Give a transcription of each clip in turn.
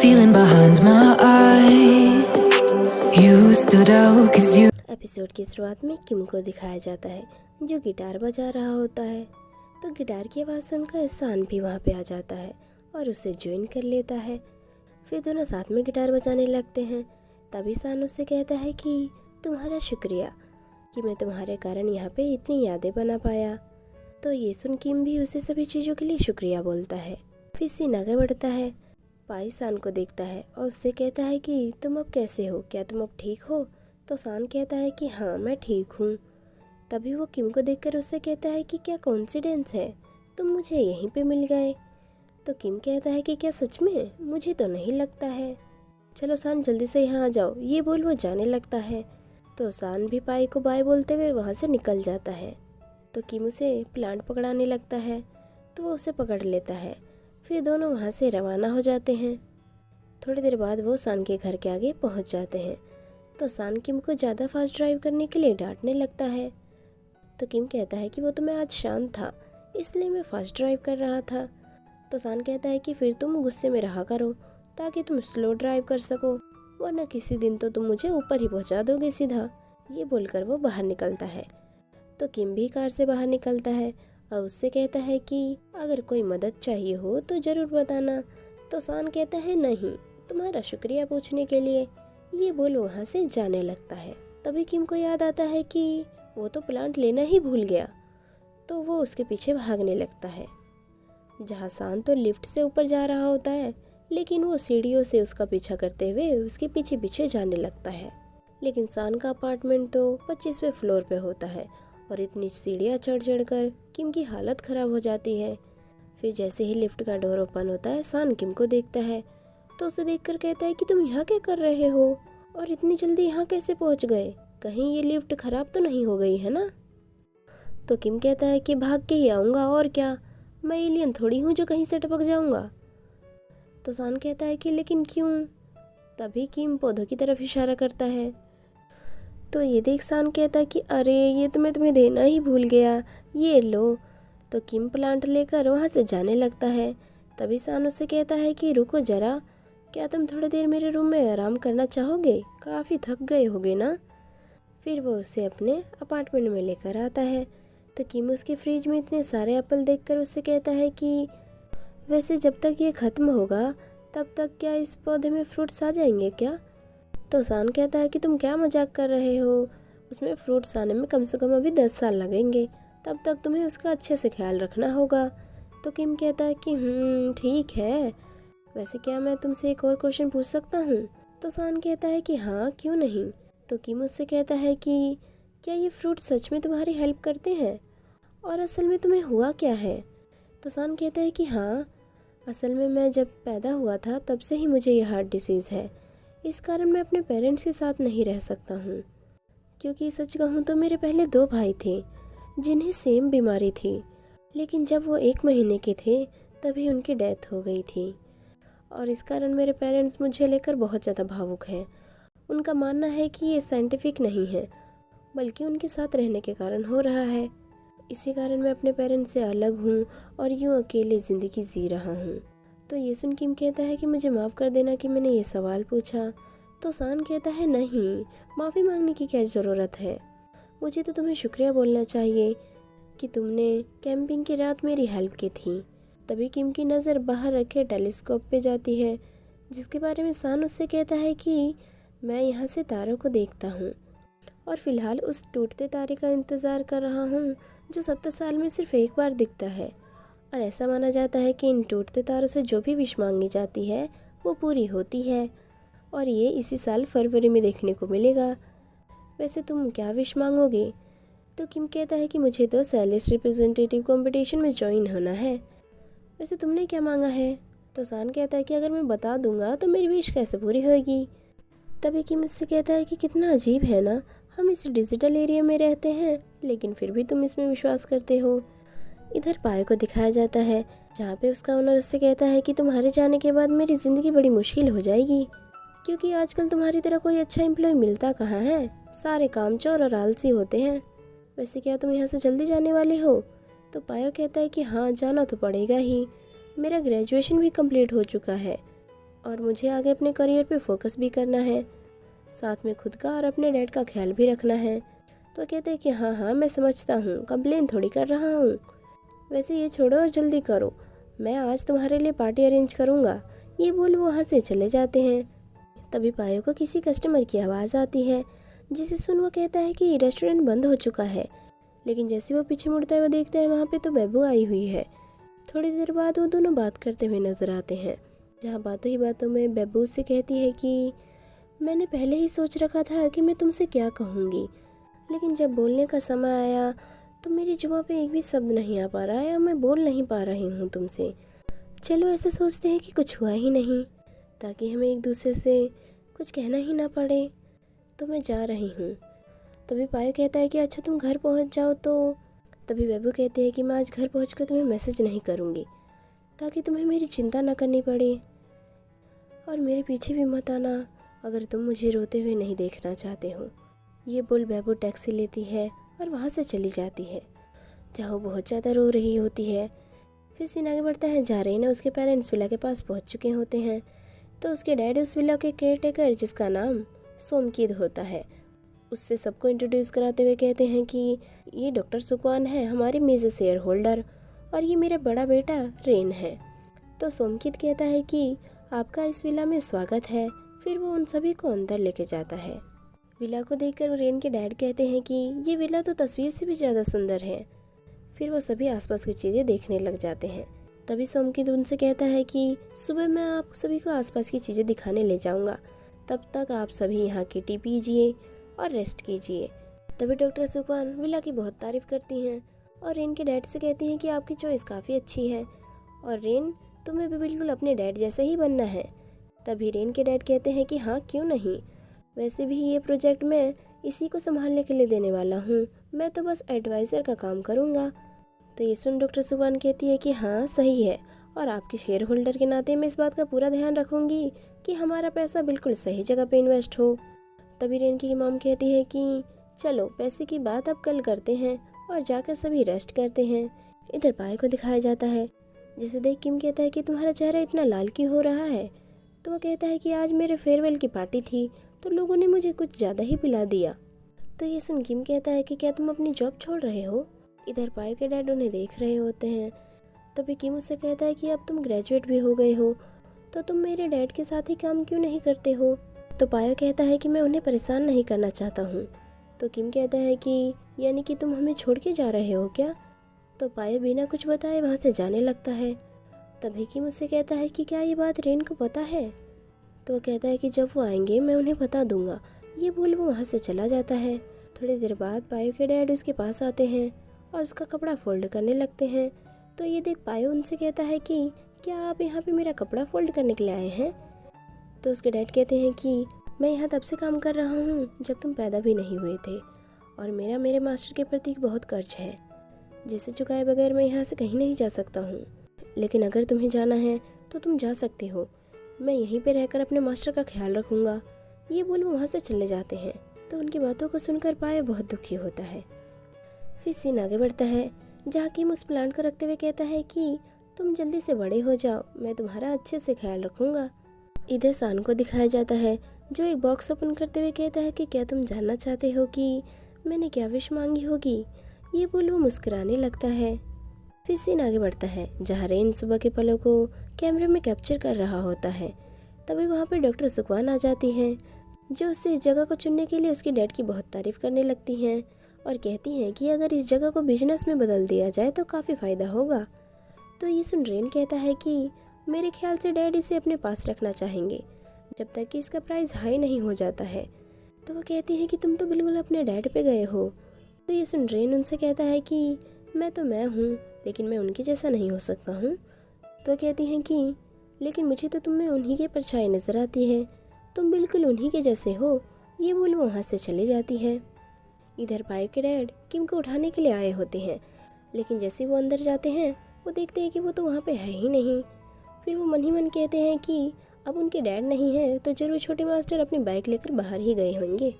feeling behind my eyes. You stood out 'cause you. Episode की शुरुआत में किम को दिखाया जाता है जो गिटार बजा रहा होता है। तो गिटार की आवाज़ सुनकर सान भी वहाँ पे आ जाता है और उसे ज्वाइन कर लेता है। फिर दोनों साथ में गिटार बजाने लगते हैं। तभी सान उससे कहता है कि तुम्हारा शुक्रिया कि मैं तुम्हारे कारण यहाँ पे इतनी यादें बना पाया। तो ये सुन किम भी उसे सभी चीज़ों के लिए शुक्रिया बोलता है। फिर सीन आगे बढ़ता है। पाई सान को देखता है और उससे कहता है कि तुम अब कैसे हो, क्या तुम अब ठीक हो? तो सान कहता है कि हाँ मैं ठीक हूँ। तभी वो किम को देखकर उससे कहता है कि क्या कोइंसिडेंस है, तुम मुझे यहीं पे मिल गए। तो किम कहता है कि क्या सच में? मुझे तो नहीं लगता है। चलो सान जल्दी से यहाँ आ जाओ, ये बोल वो जाने लगता है। तो सान भी पाई को बाय बोलते हुए वहाँ से निकल जाता है। तो किम उसे प्लांट पकड़ाने लगता है तो वो उसे पकड़ लेता है। फिर दोनों वहाँ से रवाना हो जाते हैं। थोड़ी देर बाद वो सान के घर के आगे पहुँच जाते हैं। तो सान किम को ज़्यादा फास्ट ड्राइव करने के लिए डांटने लगता है। तो किम कहता है कि वो तो मैं आज शांत था इसलिए मैं फास्ट ड्राइव कर रहा था। तो सान कहता है कि फिर तुम गुस्से में रहा करो ताकि तुम स्लो ड्राइव कर सको, वरना किसी दिन तो तुम मुझे ऊपर ही पहुंचा दोगे सीधा। ये बोलकर वो बाहर निकलता है। तो किम भी कार से बाहर निकलता है और उससे कहता है कि अगर कोई मदद चाहिए हो तो ज़रूर बताना। तो सान कहता है नहीं, तुम्हारा शुक्रिया पूछने के लिए। ये बोल वहाँ से जाने लगता है। तभी किम को याद आता है कि वो तो प्लांट लेना ही भूल गया। तो वो उसके पीछे भागने लगता है। जहाँ सान तो लिफ्ट से ऊपर जा रहा होता है, लेकिन वो सीढ़ियों से उसका पीछा करते हुए उसके पीछे पीछे जाने लगता है। लेकिन सान का अपार्टमेंट तो 25वें फ्लोर पे होता है और इतनी सीढ़ियाँ चढ़ चढ़ कर किम की हालत ख़राब हो जाती है। फिर जैसे ही लिफ्ट का डोर ओपन होता है सान किम को देखता है तो उसे देखकर कहता है कि तुम यहाँ क्या कर रहे हो और इतनी जल्दी यहाँ कैसे पहुँच गए? कहीं ये लिफ्ट ख़राब तो नहीं हो गई है ना? तो किम कहता है कि भाग के ही आऊँगा और क्या, मैं एलियन थोड़ी हूँ जो कहीं से टपक जाऊँगा। तो सान कहता है कि लेकिन क्यों? तभी किम पौधों की तरफ इशारा करता है। तो ये देख सान कहता है कि अरे ये तो मैं तुम्हें देना ही भूल गया, ये लो। तो किम प्लांट लेकर वहाँ से जाने लगता है। तभी सान उससे कहता है कि रुको ज़रा, क्या तुम थोड़ी देर मेरे रूम में आराम करना चाहोगे? काफ़ी थक गए होगे ना? फिर वो उसे अपने अपार्टमेंट में लेकर आता है। तो किम उसके फ्रिज में इतने सारे एप्पल देखकर उससे कहता है कि वैसे जब तक ये ख़त्म होगा तब तक क्या इस पौधे में फ्रूट्स आ जाएंगे क्या? तो सान कहता है कि तुम क्या मजाक कर रहे हो, उसमें फ्रूट्स आने में कम से कम अभी 10 साल लगेंगे, तब तक तुम्हें उसका अच्छे से ख्याल रखना होगा। तो किम कहता है कि ठीक है, वैसे क्या मैं तुमसे एक और क्वेश्चन पूछ सकता हूँ? तो सान कहता है कि हाँ क्यों नहीं। तो किम उससे कहता है कि क्या ये फ्रूट सच में तुम्हारी हेल्प करते हैं और असल में तुम्हें हुआ क्या है? तो सान कहता है कि हाँ, असल में मैं जब पैदा हुआ था तब से ही मुझे यह हार्ट डिसीज़ है, इस कारण मैं अपने पेरेंट्स के साथ नहीं रह सकता हूँ। क्योंकि सच कहूँ तो मेरे पहले 2 भाई थे जिन्हें सेम बीमारी थी, लेकिन जब वो 1 महीने के थे तभी उनकी डेथ हो गई थी और इस कारण मेरे पेरेंट्स मुझे लेकर बहुत ज़्यादा भावुक हैं। उनका मानना है कि ये साइंटिफिक नहीं है, बल्कि उनके साथ रहने के कारण हो रहा है। इसी कारण मैं अपने पेरेंट्स से अलग हूँ और यूँ अकेले ज़िंदगी जी रहा हूँ। तो ये सुन किम कहता है कि मुझे माफ़ कर देना कि मैंने ये सवाल पूछा। तो सान कहता है नहीं, माफ़ी मांगने की क्या ज़रूरत है, मुझे तो तुम्हें शुक्रिया बोलना चाहिए कि तुमने कैंपिंग की रात मेरी हेल्प की थी। तभी किम की नज़र बाहर रखे टेलीस्कोप पे जाती है, जिसके बारे में सान उससे कहता है कि मैं यहाँ से तारों को देखता हूँ और फिलहाल उस टूटते तारे का इंतज़ार कर रहा हूँ जो 70 साल में सिर्फ एक बार दिखता है। और ऐसा माना जाता है कि इन टूटते तारों से जो भी विश मांगी जाती है वो पूरी होती है और ये इसी साल फरवरी में देखने को मिलेगा। वैसे तुम क्या विश मांगोगे? तो किम कहता है कि मुझे तो सेलिस रिप्रेजेंटेटिव कंपटीशन में ज्वाइन होना है। वैसे तुमने क्या मांगा है? तो सान कहता है कि अगर मैं बता दूंगा तो मेरी विश कैसे पूरी होगी? तभी किम मुझसे कहता है कि कितना अजीब है ना, हम इस डिजिटल एरिया में रहते हैं लेकिन फिर भी तुम इसमें विश्वास करते हो। इधर पाए को दिखाया जाता है जहाँ पे उसका ओनर उससे कहता है कि तुम्हारे जाने के बाद मेरी ज़िंदगी बड़ी मुश्किल हो जाएगी, क्योंकि आजकल तुम्हारी तरह कोई अच्छा एम्प्लॉय मिलता कहाँ है, सारे कामचोर और आलसी होते हैं। वैसे क्या तुम यहाँ से जल्दी जाने वाले हो? तो पायो कहता है कि हाँ जाना तो पड़ेगा ही, मेरा ग्रेजुएशन भी कंप्लीट हो चुका है और मुझे आगे अपने करियर पे फोकस भी करना है, साथ में खुद का और अपने डैड का ख्याल भी रखना है। तो कहते हैं कि हाँ हाँ मैं समझता हूँ, कंप्लेन थोड़ी कर रहा हूँ। वैसे ये छोड़ो और जल्दी करो, मैं आज तुम्हारे लिए पार्टी अरेंज करूँगा। ये बोल वो वहाँ से चले जाते हैं। तभी पायो को किसी कस्टमर की आवाज़ आती है, जिसे सुन वो कहता है कि रेस्टोरेंट बंद हो चुका है। लेकिन जैसे वो पीछे मुड़ता है वो देखता है वहाँ पे तो बेबू आई हुई है। थोड़ी देर बाद वो दोनों बात करते हुए नजर आते हैं, जहाँ बातों ही बातों में बेबू से कहती है कि मैंने पहले ही सोच रखा था कि मैं तुमसे क्या कहूँगी, लेकिन जब बोलने का समय आया तो मेरी जुबान पे एक भी शब्द नहीं आ पा रहा है और मैं बोल नहीं पा रही हूँ तुमसे। चलो ऐसे सोचते हैं कि कुछ हुआ ही नहीं, ताकि हमें एक दूसरे से कुछ कहना ही ना पड़े। तो मैं जा रही हूँ। तभी पायो कहता है कि अच्छा तुम घर पहुँच जाओ। तो तभी बेबू कहती है कि मैं आज घर पहुँच कर तुम्हें मैसेज नहीं करूँगी, ताकि तुम्हें मेरी चिंता ना करनी पड़े, और मेरे पीछे भी मत आना अगर तुम मुझे रोते हुए नहीं देखना चाहते हो। ये बोल बेबू टैक्सी लेती है और वहाँ से चली जाती है, जहाँ वो बहुत ज़्यादा रो रही होती है। फिर सीन आगे बढ़ता है, जहाँ रेना उसके पेरेंट्स विला के पास पहुँच चुके होते हैं। तो उसके डैड उस विला के केयर टेकर, जिसका नाम सोमकीद होता है, उससे सबको इंट्रोड्यूस कराते हुए कहते हैं कि ये डॉक्टर सुकवान है, हमारी मेजर शेयर होल्डर, और ये मेरा बड़ा बेटा रेन है। तो सोमकीद कहता है कि आपका इस विला में स्वागत है। फिर वो उन सभी को अंदर लेके जाता है। विला को देखकर रेन के डैड कहते हैं कि ये विला तो तस्वीर से भी ज़्यादा सुंदर है। फिर वो सभी आसपास की चीज़ें देखने लग जाते हैं। तभी सोमकीद उनसे कहता है कि सुबह मैं आप सभी को आसपास की चीज़ें दिखाने ले जाऊंगा, तब तक आप सभी यहाँ की टी पीजिए और रेस्ट कीजिए। तभी डॉक्टर सुकवान विला की बहुत तारीफ करती हैं और रेन के डैड से कहती हैं कि आपकी चॉइस काफ़ी अच्छी है, और रेन तुम्हें भी बिल्कुल अपने डैड जैसा ही बनना है। तभी रेन के डैड कहते हैं कि हाँ क्यों नहीं, वैसे भी ये प्रोजेक्ट मैं इसी को संभालने के लिए देने वाला हूँ, मैं तो बस एडवाइज़र का काम करूँगा। तो ये सुन डॉक्टर सुकवान कहती है कि हाँ सही है, और आपकी शेयर होल्डर के नाते मैं इस बात का पूरा ध्यान रखूँगी कि हमारा पैसा बिल्कुल सही जगह पे इन्वेस्ट हो। तभी रेन की मॉम कहती है कि चलो पैसे की बात अब कल करते हैं और जाकर सभी रेस्ट करते हैं। इधर पायो को दिखाया जाता है, जिसे देख किम कहता है कि तुम्हारा चेहरा इतना लाल क्यों हो रहा है। तो वो कहता है कि आज मेरे फेयरवेल की पार्टी थी तो लोगों ने मुझे कुछ ज़्यादा ही पिला दिया। तो ये सुन किम कहता है कि क्या तुम अपनी जॉब छोड़ रहे हो। इधर पायो के डैड उन्हें देख रहे होते हैं। तभी किम उससे कहता है कि अब तुम ग्रेजुएट भी हो गए हो तो तुम मेरे डैड के साथ ही काम क्यों नहीं करते हो। तो पायो कहता है कि मैं उन्हें परेशान नहीं करना चाहता हूँ। तो किम कहता है कि यानी कि तुम हमें छोड़ के जा रहे हो क्या। तो पायो बिना कुछ बताए वहाँ से जाने लगता है। तभी किम उससे कहता है कि क्या ये बात रेन को पता है। तो वो कहता है कि जब वो आएंगे मैं उन्हें बता दूंगा। ये बोल वो वहाँ से चला जाता है। थोड़ी देर बाद पायो के डैड उसके पास आते हैं और उसका कपड़ा फोल्ड करने लगते हैं। तो ये देख पायो उनसे कहता है कि क्या आप यहाँ पे मेरा कपड़ा फोल्ड करने के लिए आए हैं। तो उसके डैड कहते हैं कि मैं यहाँ तब से काम कर रहा हूँ जब तुम पैदा भी नहीं हुए थे, और मेरा मेरे मास्टर के प्रति बहुत कर्ज है, जिसे चुकाए बगैर मैं यहाँ से कहीं नहीं जा सकता हूँ। लेकिन अगर तुम्हें जाना है तो तुम जा सकते हो, मैं यहीं पे रहकर अपने मास्टर का ख्याल रखूँगा। ये बोल वो वहाँ से चले जाते हैं। तो उनकी बातों को सुनकर पायो बहुत दुखी होता है। फिर सीन आगे बढ़ता है, जहाँ किम उस प्लांट को रखते हुए कहता है कि तुम जल्दी से बड़े हो जाओ, मैं तुम्हारा अच्छे से ख्याल रखूँगा। इधर सान को दिखाया जाता है, जो एक बॉक्स ओपन करते हुए कहता है कि क्या तुम जानना चाहते हो कि मैंने क्या विश मांगी होगी। ये बोल वो मुस्कुराने लगता है। फिर सीन आगे बढ़ता है, जहाँ रेन सुबह के पलों को कैमरे में कैप्चर कर रहा होता है। तभी वहाँ पे डॉक्टर सुकवान आ जाती हैं, जो उससे इस जगह को चुनने के लिए उसकी डैड की बहुत तारीफ करने लगती हैं और कहती हैं कि अगर इस जगह को बिजनेस में बदल दिया जाए तो काफ़ी फ़ायदा होगा। तो ये सुन रेन कहता है कि मेरे ख्याल से डैड इसे अपने पास रखना चाहेंगे जब तक कि इसका प्राइस हाई नहीं हो जाता है। तो वो कहती है कि तुम तो बिल्कुल अपने डैड पे गए हो। तो ये सुन रेन उनसे कहता है कि मैं तो मैं हूँ, लेकिन मैं उनके जैसा नहीं हो सकता हूँ। तो कहती हैं कि लेकिन मुझे तो तुम में उन्हीं की परछाई नज़र आती है, तुम बिल्कुल उन्हीं के जैसे हो। ये बोल वो वहाँ से चली जाती है। इधर पायो के डैड किम को उठाने के लिए आए होते हैं, लेकिन जैसे वो अंदर जाते हैं वो देखते हैं कि वो तो वहाँ पे है ही नहीं। फिर वो मन ही मन कहते हैं कि अब उनके डैड नहीं है तो जरूर छोटे मास्टर अपनी बाइक लेकर बाहर ही गए होंगे।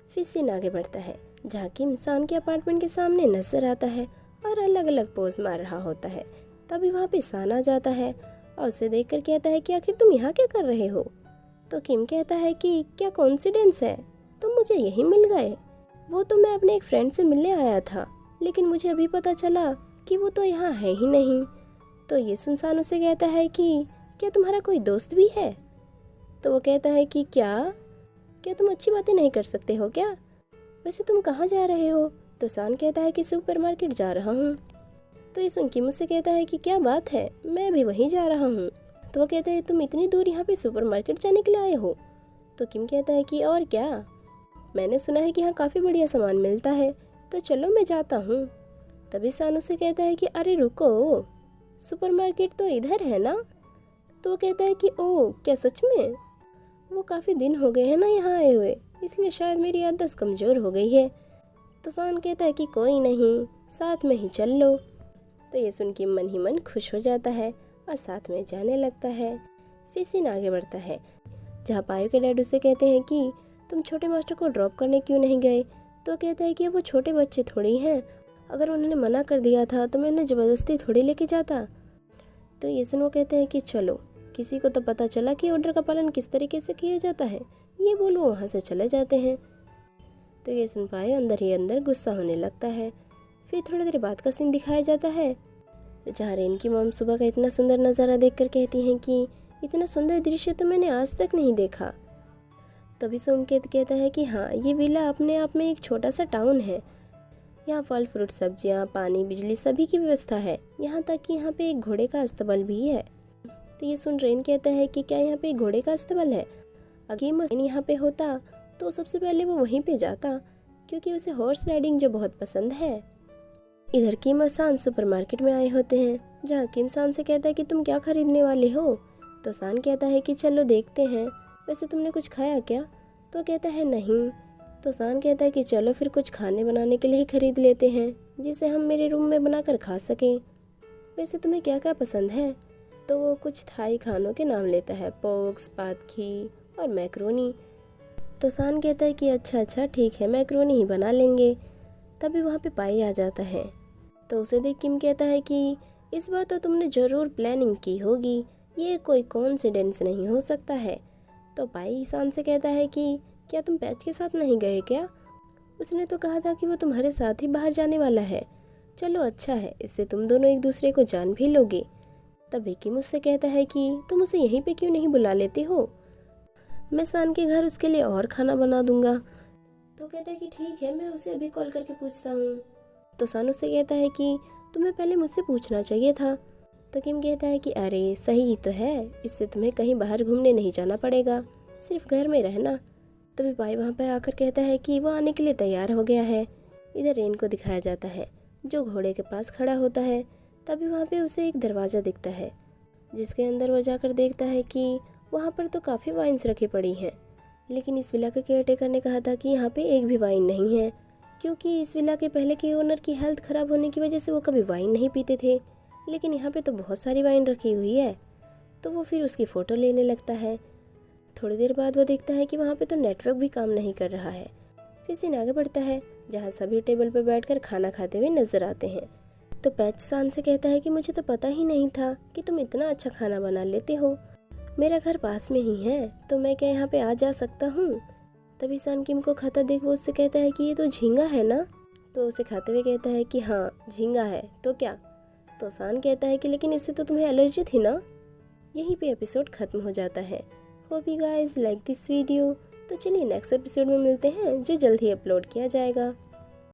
फिर सीन आगे बढ़ता है, जहाँ किम सान के अपार्टमेंट के सामने नजर आता है और अलग अलग पोज मार रहा होता है। तभी वहाँ पे सान आ जाता है और उसे देखकर कहता है कि आखिर तुम यहाँ क्या कर रहे हो। तो किम कहता है कि क्या कोइंसिडेंस है, तुम मुझे यहीं मिल गए। वो तो मैं अपने एक फ्रेंड से मिलने आया था, लेकिन मुझे अभी पता चला कि वो तो यहाँ है ही नहीं। तो ये सुनसान उसे कहता है कि क्या तुम्हारा कोई दोस्त भी है। तो वो कहता है कि क्या तुम अच्छी बातें नहीं कर सकते हो क्या, वैसे तुम कहाँ जा रहे हो। तो सान कहता है कि सुपरमार्केट जा रहा हूँ। तो ये सुन के मुझसे कहता है कि क्या बात है, मैं भी वहीं जा रहा हूँ। तो वो कहता है तुम इतनी दूर यहाँ पे सुपरमार्केट जाने के लिए आए हो। तो किम कहता है कि और क्या, मैंने सुना है कि यहाँ काफ़ी बढ़िया सामान मिलता है, तो चलो मैं जाता हूँ। तभी सान उससे कहता है कि अरे रुको, सुपरमार्केट तो इधर है ना। तो वो कहता है कि ओह क्या सच में, वो काफ़ी दिन हो गए हैं ना यहाँ आए हुए, इसलिए शायद मेरी याददाश्त कमज़ोर हो गई है। तो सान कहता है कि कोई नहीं, साथ में ही चल लो। तो ये सुन के मन ही मन खुश हो जाता है और साथ में जाने लगता है। फिर सीन आगे बढ़ता है जहाँ पायु के डैड उसे कहते हैं कि तुम छोटे मास्टर को ड्रॉप करने क्यों नहीं गए। तो कहता है कि वो छोटे बच्चे थोड़ी हैं, अगर उन्होंने मना कर दिया था तो मैं उन्हें ज़बरदस्ती थोड़ी लेके जाता। तो ये सुन वो कहते हैं कि चलो, किसी को तो पता चला कि ऑर्डर का पालन किस तरीके से किया जाता है, ये बोल वो वहाँ से चले जाते हैं। तो ये सुन पाए अंदर ही अंदर गुस्सा होने लगता है। फिर थोड़ी देर बाद का सीन दिखाया जाता है जहाँ रेन की मॉम सुबह का इतना सुंदर नज़ारा देखकर कहती हैं कि इतना सुंदर दृश्य तो मैंने आज तक नहीं देखा। तभी सोमकेत कहता है कि हाँ, ये विला अपने आप में एक छोटा सा टाउन है, यहाँ फल फ्रूट सब्जियाँ पानी बिजली सभी की व्यवस्था है, यहाँ तक कि यहाँ पे एक घोड़े का अस्तबल भी है। तो ये सुन रेन कहता है कि क्या यहाँ पे एक घोड़े का अस्तबल है, अगर मशीन यहाँ पे होता तो सबसे पहले वो वहीं पे जाता, क्योंकि उसे हॉर्स राइडिंग जो बहुत पसंद है। इधर किम और सान सुपरमार्केट में आए होते हैं जहाँ किम सान से कहता है कि तुम क्या खरीदने वाले हो। तो सान कहता है कि चलो देखते हैं, वैसे तुमने कुछ खाया क्या। तो कहता है नहीं। तो सान कहता है कि चलो फिर कुछ खाने बनाने के लिए ही खरीद लेते हैं, जिसे हम मेरे रूम में बनाकर खा सकें। वैसे तुम्हें क्या क्या पसंद है। तो वो कुछ थाई खानों के नाम लेता है, पोक, स्पातखी और मैक्रोनी। तो सान कहता है कि अच्छा ठीक है, मैक्रोनी ही बना लेंगे। तभी वहाँ पे पाई आ जाता है। तो उसे देख किम कहता है कि इस बार तो तुमने ज़रूर प्लानिंग की होगी, ये कोई कोइंसिडेंस नहीं हो सकता है। तो पाई सान से कहता है कि क्या तुम पैच के साथ नहीं गए क्या, उसने तो कहा था कि वो तुम्हारे साथ ही बाहर जाने वाला है। चलो अच्छा है, इससे तुम दोनों एक दूसरे को जान भी लोगे। तभी किम उससे कहता है कि तुम उसे यहीं पे क्यों नहीं बुला लेते हो, मैं सान के घर उसके लिए और खाना बना दूंगा। तो कहता है कि ठीक है, मैं उसे अभी कॉल करके पूछता हूँ। तो सान उससे कहता है कि तुम्हें पहले मुझसे पूछना चाहिए था। तो किम कहता है कि अरे सही ही तो है, इससे तुम्हें कहीं बाहर घूमने नहीं जाना पड़ेगा, सिर्फ घर में रहना। तभी भाई वहाँ पर आकर कहता है कि वो आने के लिए तैयार हो गया है। इधर रेन को दिखाया जाता है जो घोड़े के पास खड़ा होता है। तभी वहाँ पे उसे एक दरवाज़ा दिखता है जिसके अंदर वो जाकर देखता है कि वहाँ पर तो काफ़ी वाइन्स रखी पड़ी हैं, लेकिन इस विला के केयरटेकर ने कहा था कि यहाँ पे एक भी वाइन नहीं है, क्योंकि इस विला के पहले के ओनर की हेल्थ ख़राब होने की वजह से वो कभी वाइन नहीं पीते थे। लेकिन यहाँ पे तो बहुत सारी वाइन रखी हुई है। तो वो फिर उसकी फ़ोटो लेने लगता है। थोड़ी देर बाद वो देखता है कि वहाँ पे तो नेटवर्क भी काम नहीं कर रहा है। फिर सीन आगे बढ़ता है जहाँ सभी टेबल पर बैठकर खाना खाते हुए नजर आते हैं। तो पैच सान से कहता है कि मुझे तो पता ही नहीं था कि तुम इतना अच्छा खाना बना लेते हो, मेरा घर पास में ही है, तो मैं क्या यहाँ पे आ जा सकता हूँ। तभी सान किम को खाता देख वो उससे कहता है कि ये तो झींगा है ना। तो उसे खाते हुए कहता है कि हाँ झींगा है, तो क्या। तो सान कहता है कि लेकिन इससे तो तुम्हें एलर्जी थी ना। यहीं पे एपिसोड खत्म हो जाता है। Hope you guys like this video. तो चलिए नेक्स्ट एपिसोड में मिलते हैं जो जल्द ही अपलोड किया जाएगा।